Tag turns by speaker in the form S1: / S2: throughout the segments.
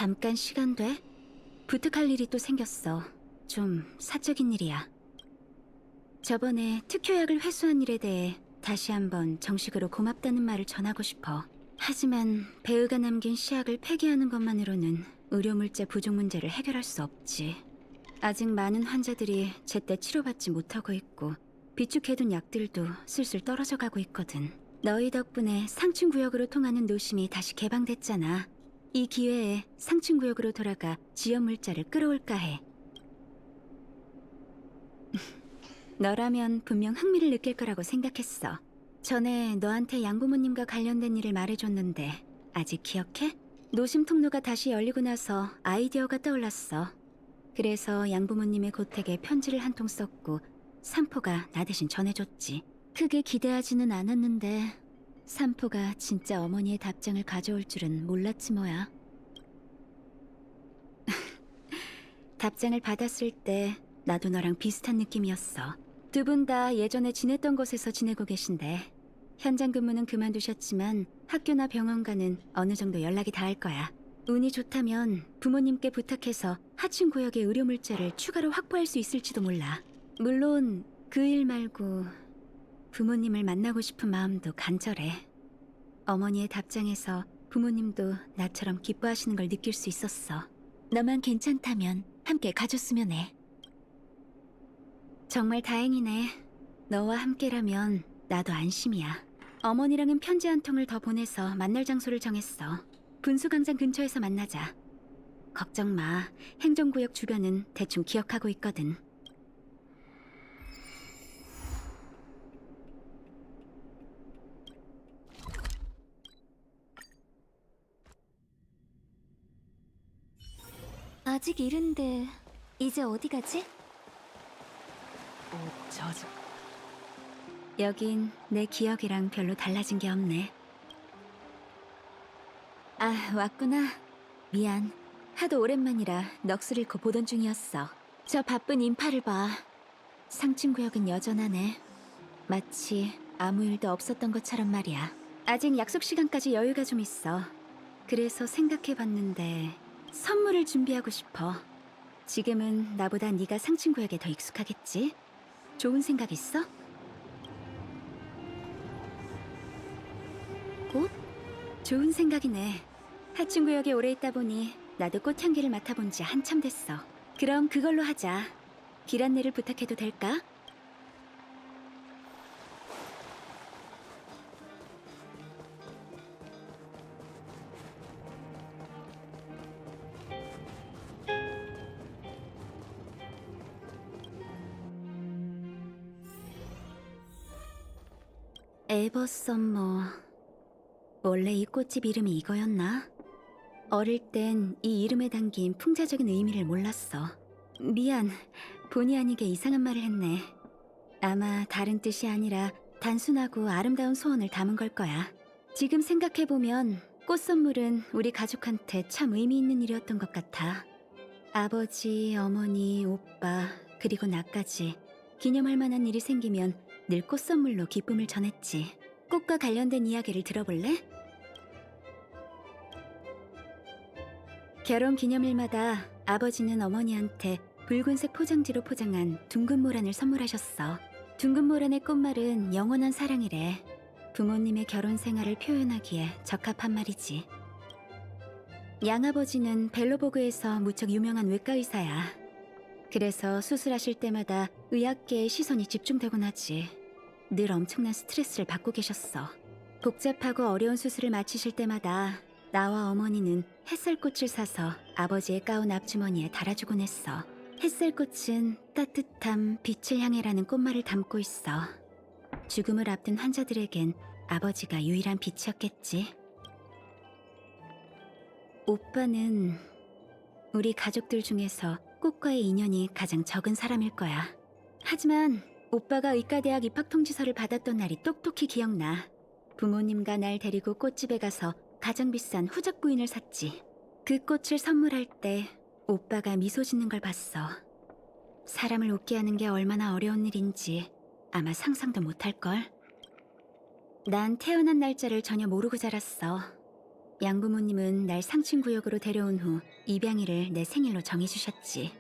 S1: 잠깐 시간 돼? 부탁할 일이 또 생겼어. 좀 사적인 일이야. 저번에 특효약을 회수한 일에 대해 다시 한번 정식으로 고맙다는 말을 전하고 싶어. 하지만 배우가 남긴 시약을 폐기하는 것만으로는 의료물자 부족 문제를 해결할 수 없지. 아직 많은 환자들이 제때 치료받지 못하고 있고 비축해둔 약들도 슬슬 떨어져 가고 있거든. 너희 덕분에 상층구역으로 통하는 노심이 다시 개방됐잖아. 이 기회에 상층구역으로 돌아가 지연물자를 끌어올까 해. 너라면 분명 흥미를 느낄 거라고 생각했어. 전에 너한테 양부모님과 관련된 일을 말해줬는데 아직 기억해? 노심 통로가 다시 열리고 나서 아이디어가 떠올랐어. 그래서 양부모님의 고택에 편지를 한 통 썼고 삼포가 나 대신 전해줬지. 크게 기대하지는 않았는데 삼포가 진짜 어머니의 답장을 가져올 줄은 몰랐지 뭐야. 답장을 받았을 때 나도 너랑 비슷한 느낌이었어. 두 분 다 예전에 지냈던 곳에서 지내고 계신데 현장 근무는 그만두셨지만 학교나 병원과는 어느 정도 연락이 닿을 거야. 운이 좋다면 부모님께 부탁해서 하층 구역의 의료물자를 추가로 확보할 수 있을지도 몰라. 물론 그 일 말고 부모님을 만나고 싶은 마음도 간절해. 어머니의 답장에서 부모님도 나처럼 기뻐하시는 걸 느낄 수 있었어. 너만 괜찮다면 함께 가줬으면 해. 정말 다행이네. 너와 함께라면 나도 안심이야. 어머니랑은 편지 한 통을 더 보내서 만날 장소를 정했어. 분수광장 근처에서 만나자. 걱정 마. 행정구역 주변은 대충 기억하고 있거든.
S2: 아직 이른데 이제 어디 가지?
S3: 저지.
S1: 여긴 내 기억이랑 별로 달라진 게 없네. 아, 왔구나. 미안. 하도 오랜만이라 넋을 잃고 보던 중이었어. 저 바쁜 인파를 봐. 상층구역은 여전하네. 마치 아무 일도 없었던 것처럼 말이야. 아직 약속 시간까지 여유가 좀 있어. 그래서 생각해봤는데 선물을 준비하고 싶어. 지금은 나보다 네가 상층구역에 더 익숙하겠지? 좋은 생각 있어? 꽃? 좋은 생각이네. 하층구역에 오래 있다 보니 나도 꽃향기를 맡아본 지 한참 됐어. 그럼 그걸로 하자. 길 안내를 부탁해도 될까? 에버썸머. 원래 이 꽃집 이름이 이거였나? 어릴 땐 이 이름에 담긴 풍자적인 의미를 몰랐어. 미안, 본의 아니게 이상한 말을 했네. 아마 다른 뜻이 아니라 단순하고 아름다운 소원을 담은 걸 거야. 지금 생각해보면 꽃 선물은 우리 가족한테 참 의미 있는 일이었던 것 같아. 아버지, 어머니, 오빠, 그리고 나까지 기념할 만한 일이 생기면 늘 꽃 선물로 기쁨을 전했지. 꽃과 관련된 이야기를 들어볼래? 결혼 기념일마다 아버지는 어머니한테 붉은색 포장지로 포장한 둥근 모란을 선물하셨어. 둥근 모란의 꽃말은 영원한 사랑이래. 부모님의 결혼 생활을 표현하기에 적합한 말이지. 양아버지는 벨로보그에서 무척 유명한 외과 의사야. 그래서 수술하실 때마다 의학계의 시선이 집중되곤 하지. 늘 엄청난 스트레스를 받고 계셨어. 복잡하고 어려운 수술을 마치실 때마다 나와 어머니는 햇살꽃을 사서 아버지의 가운 앞주머니에 달아주곤 했어. 햇살꽃은 따뜻함, 빛을 향해라는 꽃말을 담고 있어. 죽음을 앞둔 환자들에겐 아버지가 유일한 빛이었겠지. 오빠는 우리 가족들 중에서 꽃과의 인연이 가장 적은 사람일 거야. 하지만 오빠가 의과대학 입학 통지서를 받았던 날이 똑똑히 기억나. 부모님과 날 데리고 꽃집에 가서 가장 비싼 후적 부인을 샀지. 그 꽃을 선물할 때 오빠가 미소 짓는 걸 봤어. 사람을 웃게 하는 게 얼마나 어려운 일인지 아마 상상도 못할걸. 난 태어난 날짜를 전혀 모르고 자랐어. 양부모님은 날 상층구역으로 데려온 후 입양일을 내 생일로 정해주셨지.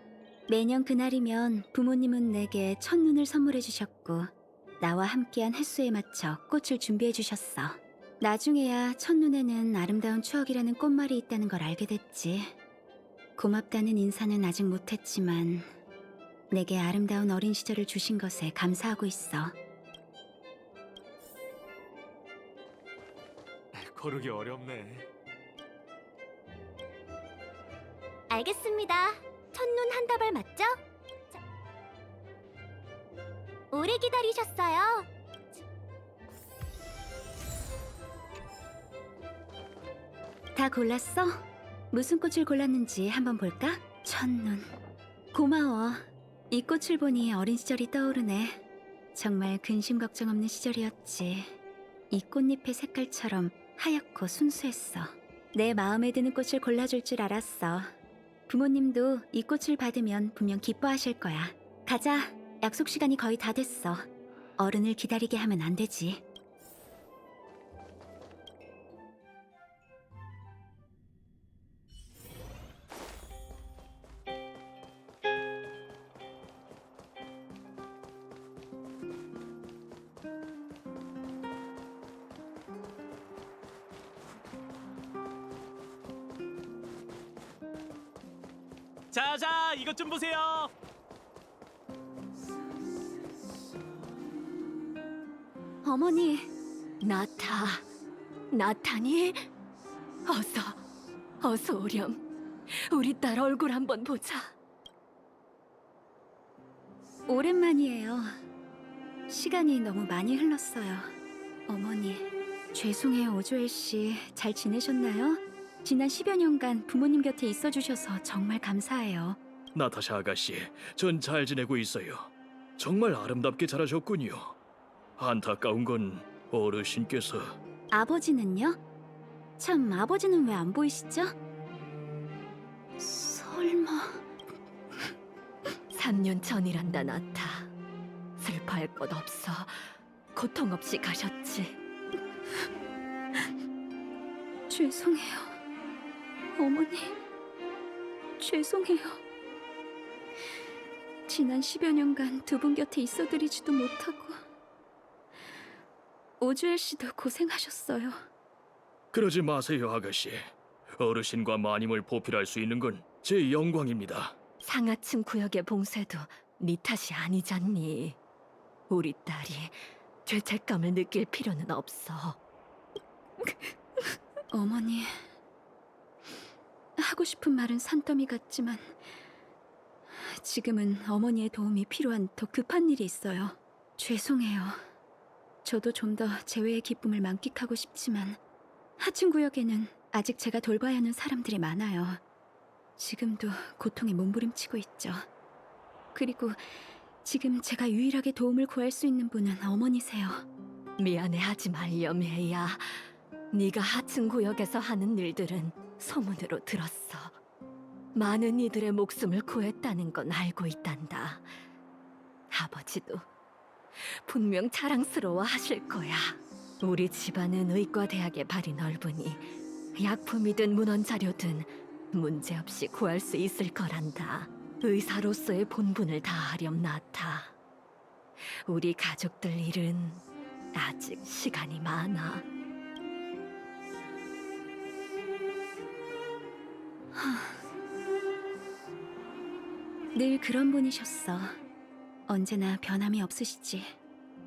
S1: 매년 그날이면 부모님은 내게 첫눈을 선물해 주셨고 나와 함께한 횟수에 맞춰 꽃을 준비해 주셨어. 나중에야 첫눈에는 아름다운 추억이라는 꽃말이 있다는 걸 알게 됐지. 고맙다는 인사는 아직 못했지만 내게 아름다운 어린 시절을 주신 것에 감사하고 있어.
S3: 고르기 어렵네.
S2: 알겠습니다. 첫눈 한 다발 맞죠? 자, 오래 기다리셨어요.
S1: 다 골랐어? 무슨 꽃을 골랐는지 한번 볼까? 첫눈. 고마워. 이 꽃을 보니 어린 시절이 떠오르네. 정말 근심 걱정 없는 시절이었지. 이 꽃잎의 색깔처럼 하얗고 순수했어. 내 마음에 드는 꽃을 골라줄 줄 알았어. 부모님도 이 꽃을 받으면 분명 기뻐하실 거야. 가자. 약속 시간이 거의 다 됐어. 어른을 기다리게 하면 안 되지.
S3: 자자, 이것 좀 보세요.
S1: 어머니,
S2: 나타니? 어서 오렴. 우리 딸 얼굴 한번 보자.
S1: 오랜만이에요. 시간이 너무 많이 흘렀어요. 어머니, 죄송해요, 오조엘 씨. 잘 지내셨나요? 지난 10여 년간 부모님 곁에 있어 주셔서 정말 감사해요.
S4: 나타샤 아가씨, 전 잘 지내고 있어요. 정말 아름답게 자라셨군요. 안타까운 건 어르신께서
S1: 아버지는요? 참, 아버지는 왜 안 보이시죠? 설마...
S2: 3년 전이란다, 나타. 슬퍼할 것 없어. 고통 없이 가셨지.
S1: 죄송해요. 어머니, 죄송해요. 지난 10여 년간 두 분 곁에 있어드리지도 못하고 오주엘 씨도 고생하셨어요.
S4: 그러지 마세요, 아가씨. 어르신과 마님을 보필할 수 있는 건 제 영광입니다.
S2: 상하층 구역의 봉쇄도 네 탓이 아니잖니. 우리 딸이 죄책감을 느낄 필요는 없어.
S1: 어머니, 하고 싶은 말은 산더미 같지만 지금은 어머니의 도움이 필요한 더 급한 일이 있어요. 죄송해요. 저도 좀 더 재회의 기쁨을 만끽하고 싶지만 하층 구역에는 아직 제가 돌봐야 하는 사람들이 많아요. 지금도 고통에 몸부림치고 있죠. 그리고 지금 제가 유일하게 도움을 구할 수 있는 분은 어머니세요.
S2: 미안해하지 말렴, 애야. 네가 하층 구역에서 하는 일들은 소문으로 들었어. 많은 이들의 목숨을 구했다는 건 알고 있단다. 아버지도 분명 자랑스러워 하실 거야. 우리 집안은 의과대학의 발이 넓으니 약품이든 문헌자료든 문제없이 구할 수 있을 거란다. 의사로서의 본분을 다하렴, 나타. 우리 가족들 일은 아직 시간이 많아.
S1: 늘 그런 분이셨어. 언제나 변함이 없으시지.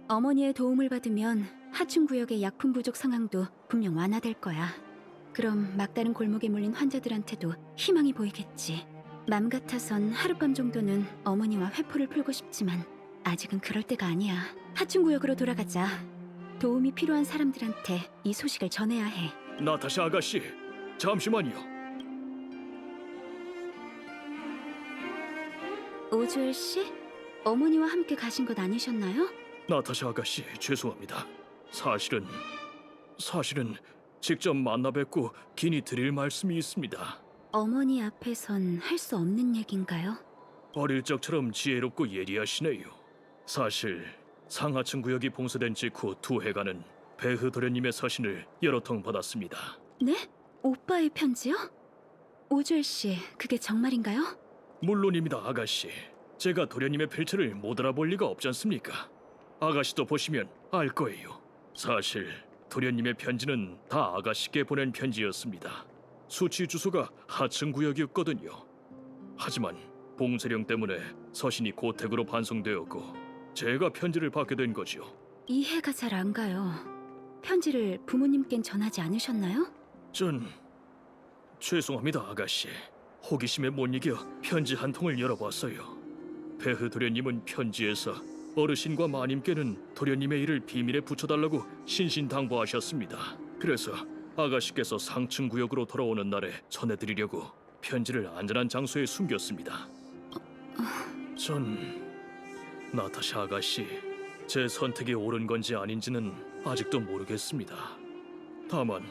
S1: 어머니의 도움을 받으면 하층 구역의 약품 부족 상황도 분명 완화될 거야. 그럼 막다른 골목에 몰린 환자들한테도 희망이 보이겠지. 맘 같아선 하룻밤 정도는 어머니와 회포를 풀고 싶지만 아직은 그럴 때가 아니야. 하층 구역으로 돌아가자. 도움이 필요한 사람들한테 이 소식을 전해야 해.
S4: 나타샤 아가씨, 잠시만요.
S1: 오주엘 씨? 어머니와 함께 가신 것 아니셨나요?
S4: 나타샤 아가씨, 죄송합니다. 사실은 직접 만나 뵙고 긴히 드릴 말씀이 있습니다.
S1: 어머니 앞에선 할 수 없는 얘긴가요?
S4: 어릴 적처럼 지혜롭고 예리하시네요. 사실 상하층 구역이 봉쇄된 직후 두 해간은 배흐 도련님의 서신을 여러 통 받았습니다.
S1: 네? 오빠의 편지요? 오주엘 씨, 그게 정말인가요?
S4: 물론입니다, 아가씨. 제가 도련님의 필체를 못 알아볼 리가 없지 않습니까? 아가씨도 보시면 알 거예요. 사실 도련님의 편지는 다 아가씨께 보낸 편지였습니다. 수치 주소가 하층 구역이었거든요. 하지만 봉쇄령 때문에 서신이 고택으로 반송되었고 제가 편지를 받게 된 거죠.
S1: 이해가 잘 안 가요. 편지를 부모님께는 전하지 않으셨나요?
S4: 전 죄송합니다, 아가씨. 호기심에 못 이겨 편지 한 통을 열어봤어요. 배흐 도련님은 편지에서 어르신과 마님께는 도련님의 일을 비밀에 붙여달라고 신신당부하셨습니다. 그래서 아가씨께서 상층 구역으로 돌아오는 날에 전해드리려고 편지를 안전한 장소에 숨겼습니다. 전 나타샤 아가씨, 제 선택이 옳은 건지 아닌지는 아직도 모르겠습니다. 다만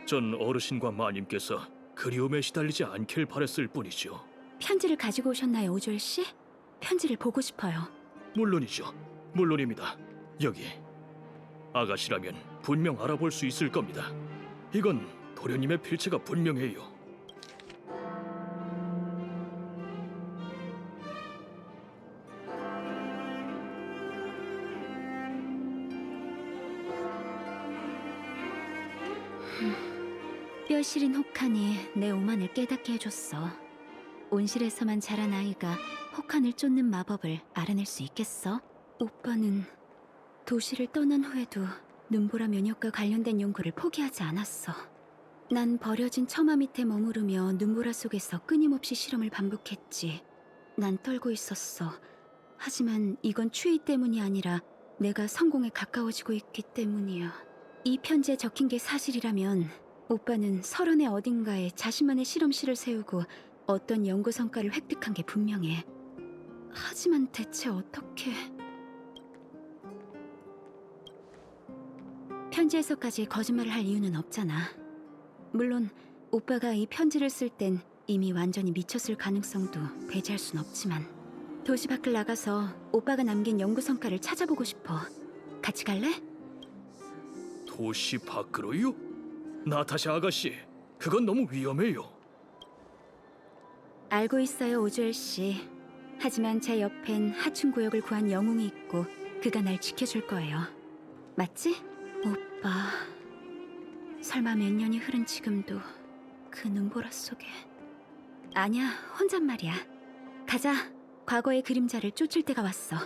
S4: 전 어르신과 마님께서 그리움에 시달리지 않길 바랬을 뿐이죠.
S1: 편지를 가지고 오셨나요, 오주엘 씨? 편지를 보고 싶어요.
S4: 물론이죠. 물론입니다. 여기 아가씨라면 분명 알아볼 수 있을 겁니다. 이건 도련님의 필체가 분명해요.
S1: 뼈 시린 혹한이 내 오만을 깨닫게 해줬어. 온실에서만 자란 아이가 혹한을 쫓는 마법을 알아낼 수 있겠어? 오빠는 도시를 떠난 후에도 눈보라 면역과 관련된 연구를 포기하지 않았어. 난 버려진 처마 밑에 머무르며 눈보라 속에서 끊임없이 실험을 반복했지. 난 떨고 있었어. 하지만 이건 추위 때문이 아니라 내가 성공에 가까워지고 있기 때문이야. 이 편지에 적힌 게 사실이라면 오빠는 설원의 어딘가에 자신만의 실험실을 세우고 어떤 연구 성과를 획득한 게 분명해. 하지만 대체 어떻게... 편지에서까지 거짓말을 할 이유는 없잖아. 물론 오빠가 이 편지를 쓸 땐 이미 완전히 미쳤을 가능성도 배제할 순 없지만 도시 밖을 나가서 오빠가 남긴 연구 성과를 찾아보고 싶어. 같이 갈래?
S4: 도시 밖으로요? 나타샤 아가씨, 그건 너무 위험해요.
S1: 알고 있어요, 오주엘 씨. 하지만 제 옆엔 하층 구역을 구한 영웅이 있고 그가 날 지켜줄 거예요. 맞지? 오빠. 설마 몇 년이 흐른 지금도 그 눈보라 속에... 아니야, 혼잣말이야. 가자. 과거의 그림자를 쫓을 때가 왔어.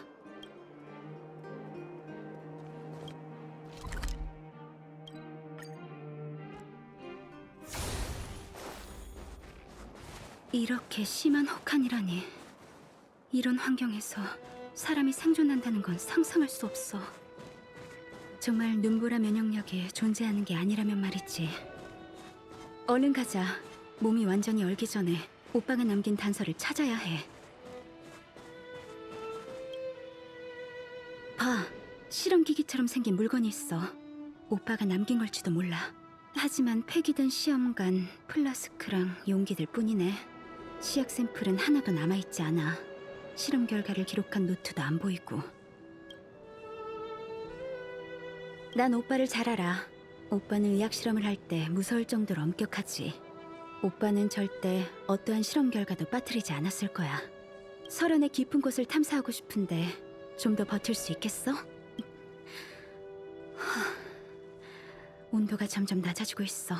S1: 이렇게 심한 혹한이라니. 이런 환경에서 사람이 생존한다는 건 상상할 수 없어. 정말 눈보라 면역력이 존재하는 게 아니라면 말이지. 얼른 가자. 몸이 완전히 얼기 전에 오빠가 남긴 단서를 찾아야 해. 봐, 실험기기처럼 생긴 물건이 있어. 오빠가 남긴 걸지도 몰라. 하지만 폐기된 시험관, 플라스크랑 용기들 뿐이네. 시약 샘플은 하나도 남아있지 않아. 실험 결과를 기록한 노트도 안 보이고. 난 오빠를 잘 알아. 오빠는 의학 실험을 할 때 무서울 정도로 엄격하지. 오빠는 절대 어떠한 실험 결과도 빠뜨리지 않았을 거야. 설원의 깊은 곳을 탐사하고 싶은데 좀 더 버틸 수 있겠어? 온도가 점점 낮아지고 있어.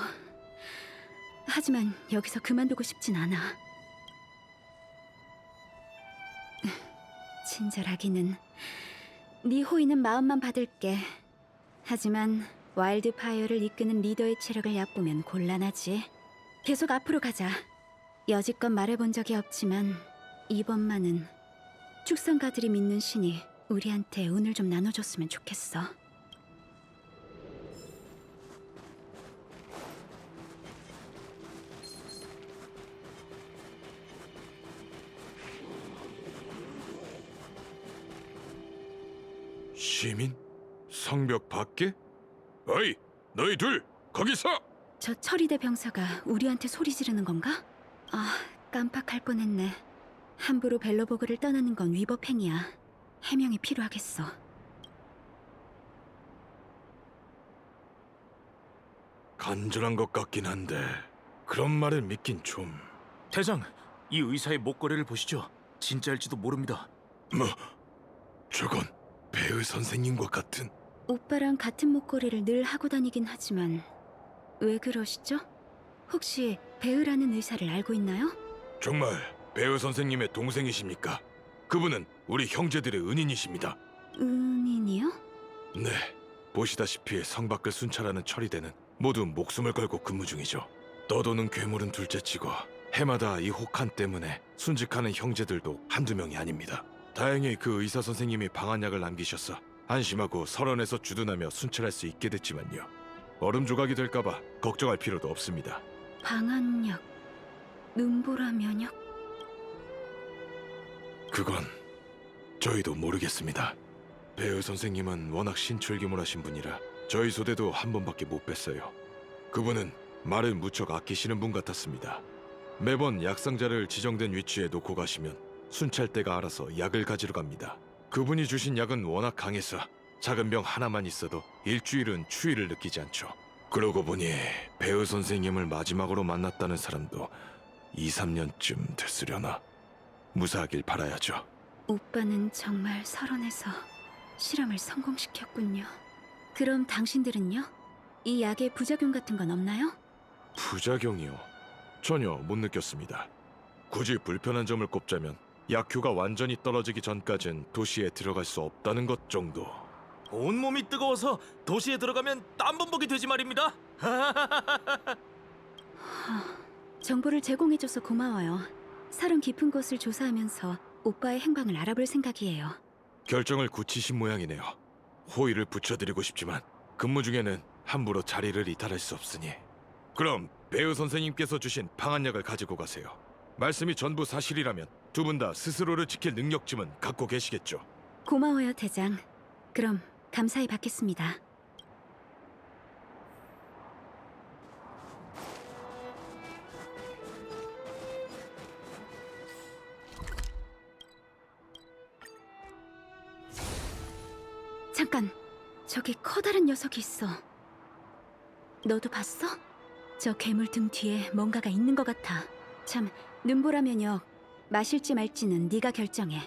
S1: 하지만 여기서 그만두고 싶진 않아. 친절하기는. 네 호의는 마음만 받을게. 하지만 와일드파이어를 이끄는 리더의 체력을 얕보면 곤란하지. 계속 앞으로 가자. 여지껏 말해본 적이 없지만 이번만은 축성가들이 믿는 신이 우리한테 운을 좀 나눠줬으면 좋겠어.
S5: 시민? 성벽 밖에? 어이, 너희 둘 거기서!
S1: 저 처리대 병사가 우리한테 소리 지르는 건가? 아, 깜빡할 뻔했네. 함부로 벨로보그를 떠나는 건 위법 행위야. 해명이 필요하겠어.
S5: 간절한 것 같긴 한데 그런 말을 믿긴 좀...
S3: 대장, 이 의사의 목걸이를 보시죠. 진짜일지도 모릅니다.
S5: 뭐... 저건 배우 선생님과 같은...
S1: 오빠랑 같은 목걸이를 늘 하고 다니긴 하지만 왜 그러시죠? 혹시 베으라는 의사를 알고 있나요?
S5: 정말 배우 선생님의 동생이십니까? 그분은 우리 형제들의 은인이십니다.
S1: 은인이요?
S5: 네, 보시다시피 성 밖을 순찰하는 처리대는 모두 목숨을 걸고 근무 중이죠. 떠도는 괴물은 둘째치고 해마다 이 혹한 때문에 순직하는 형제들도 한두 명이 아닙니다. 다행히 그 의사 선생님이 방한약을 남기셔서 안심하고 설원에서 주둔하며 순찰할 수 있게 됐지만요. 얼음 조각이 될까봐 걱정할 필요도 없습니다.
S1: 방한약, 눈보라 면역?
S5: 그건 저희도 모르겠습니다. 배우 선생님은 워낙 신출귀몰하신 분이라 저희 소대도 한 번밖에 못 뵀어요. 그분은 말을 무척 아끼시는 분 같았습니다. 매번 약상자를 지정된 위치에 놓고 가시면 순찰대가 알아서 약을 가지러 갑니다. 그분이 주신 약은 워낙 강해서 작은 병 하나만 있어도 일주일은 추위를 느끼지 않죠. 그러고 보니 배우 선생님을 마지막으로 만났다는 사람도 2, 3년쯤 됐으려나. 무사하길 바라야죠.
S1: 오빠는 정말 설원에서 실험을 성공시켰군요. 그럼 당신들은요? 이 약에 부작용 같은 건 없나요?
S5: 부작용이요? 전혀 못 느꼈습니다. 굳이 불편한 점을 꼽자면 약효가 완전히 떨어지기 전까진 도시에 들어갈 수 없다는 것 정도.
S3: 온몸이 뜨거워서 도시에 들어가면 땀범벅이 되지 말입니다.
S1: 정보를 제공해줘서 고마워요. 설원 깊은 곳을 조사하면서 오빠의 행방을 알아볼 생각이에요.
S5: 결정을 굳히신 모양이네요. 호의를 붙여드리고 싶지만 근무 중에는 함부로 자리를 이탈할 수 없으니. 그럼 배우 선생님께서 주신 방한약을 가지고 가세요. 말씀이 전부 사실이라면 두 분 다 스스로를 지킬 능력쯤은 갖고 계시겠죠.
S1: 고마워요, 대장. 그럼 감사히 받겠습니다. 잠깐, 저기 커다란 녀석이 있어. 너도 봤어? 저 괴물 등 뒤에 뭔가가 있는 것 같아. 참, 눈보라 면역 마실지 말지는 네가 결정해.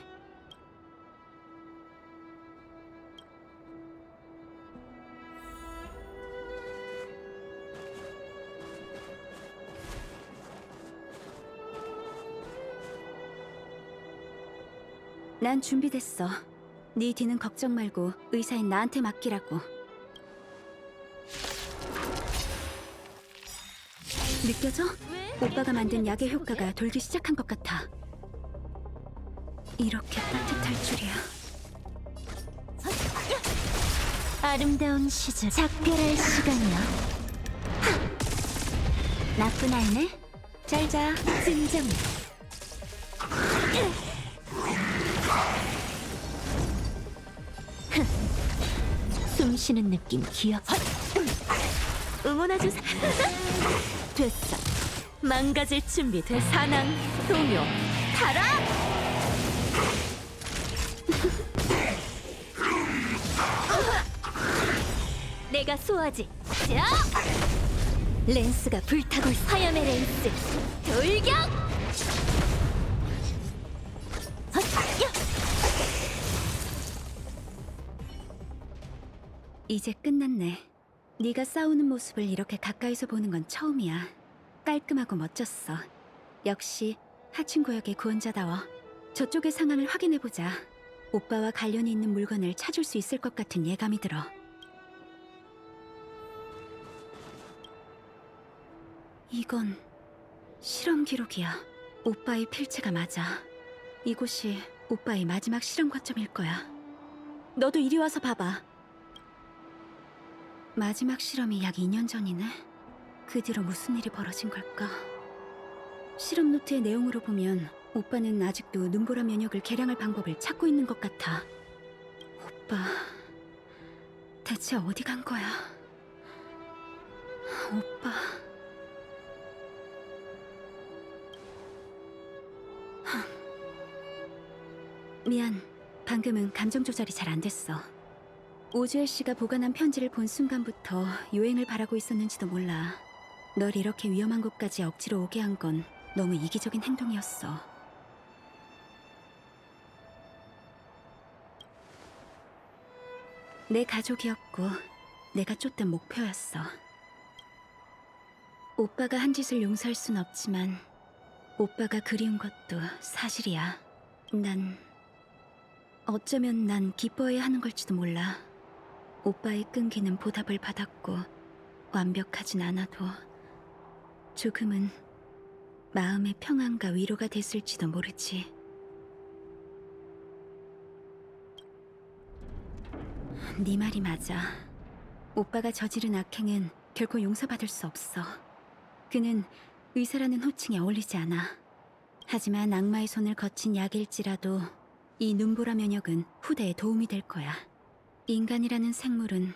S1: 난 준비됐어. 네 뒤는 걱정 말고 의사인 나한테 맡기라고. 느껴져? 오빠가 만든 약의 효과가 돌기 시작한 것 같아. 이렇게 따뜻할 줄이야.
S6: 아름다운 시절 작별할 시간이야. 나쁜 아이네. 잘자. 진정. 숨 쉬는 느낌 기억.
S2: 응원해주세요. 됐어. 망가질 준비 돼. 사낭, 동요, 타라! 내가 쏘아지. 자!
S6: 렌스가 불타고 있어.
S2: 화염의 렌스, 돌격!
S1: 이제 끝났네. 네가 싸우는 모습을 이렇게 가까이서 보는 건 처음이야. 깔끔하고 멋졌어. 역시 하층구역의 구원자다워. 저쪽의 상황을 확인해보자. 오빠와 관련이 있는 물건을 찾을 수 있을 것 같은 예감이 들어. 이건 실험 기록이야. 오빠의 필체가 맞아. 이곳이 오빠의 마지막 실험 거점일 거야. 너도 이리 와서 봐봐. 마지막 실험이 약 2년 전이네. 그 뒤로 무슨 일이 벌어진 걸까? 실험 노트의 내용으로 보면 오빠는 아직도 눈보라 면역을 개량할 방법을 찾고 있는 것 같아. 오빠, 대체 어디 간 거야? 오빠... 미안. 방금은 감정 조절이 잘 안 됐어. 오주엘 씨가 보관한 편지를 본 순간부터 요행을 바라고 있었는지도 몰라. 널 이렇게 위험한 곳까지 억지로 오게 한 건 너무 이기적인 행동이었어. 내 가족이었고 내가 쫓던 목표였어. 오빠가 한 짓을 용서할 순 없지만 오빠가 그리운 것도 사실이야. 어쩌면 난 기뻐해야 하는 걸지도 몰라. 오빠의 끈기는 보답을 받았고 완벽하진 않아도 조금은 마음의 평안과 위로가 됐을지도 모르지. 네 말이 맞아. 오빠가 저지른 악행은 결코 용서받을 수 없어. 그는 의사라는 호칭에 어울리지 않아. 하지만 악마의 손을 거친 약일지라도 이 눈보라 면역은 후대에 도움이 될 거야. 인간이라는 생물은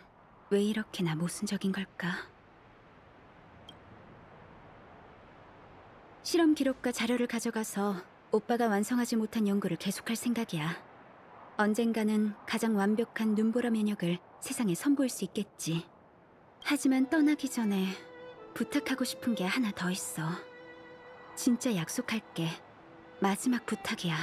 S1: 왜 이렇게나 모순적인 걸까? 실험 기록과 자료를 가져가서 오빠가 완성하지 못한 연구를 계속할 생각이야. 언젠가는 가장 완벽한 눈보라 면역을 세상에 선보일 수 있겠지. 하지만 떠나기 전에 부탁하고 싶은 게 하나 더 있어. 진짜 약속할게. 마지막 부탁이야.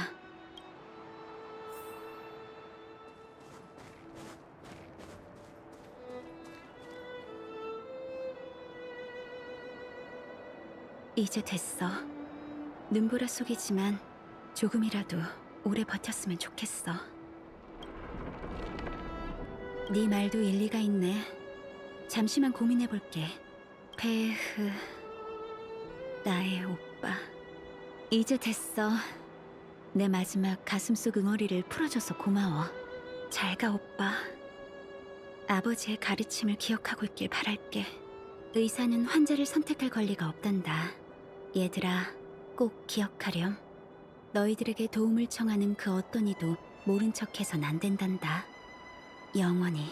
S1: 이제 됐어. 눈보라 속이지만 조금이라도 오래 버텼으면 좋겠어. 네 말도 일리가 있네. 잠시만 고민해볼게. 나의 오빠. 이제 됐어. 내 마지막 가슴속 응어리를 풀어줘서 고마워. 잘 가, 오빠. 아버지의 가르침을 기억하고 있길 바랄게. 의사는 환자를 선택할 권리가 없단다. 얘들아, 꼭 기억하렴. 너희들에게 도움을 청하는 그 어떤 이도 모른 척해선 안 된단다. 영원히.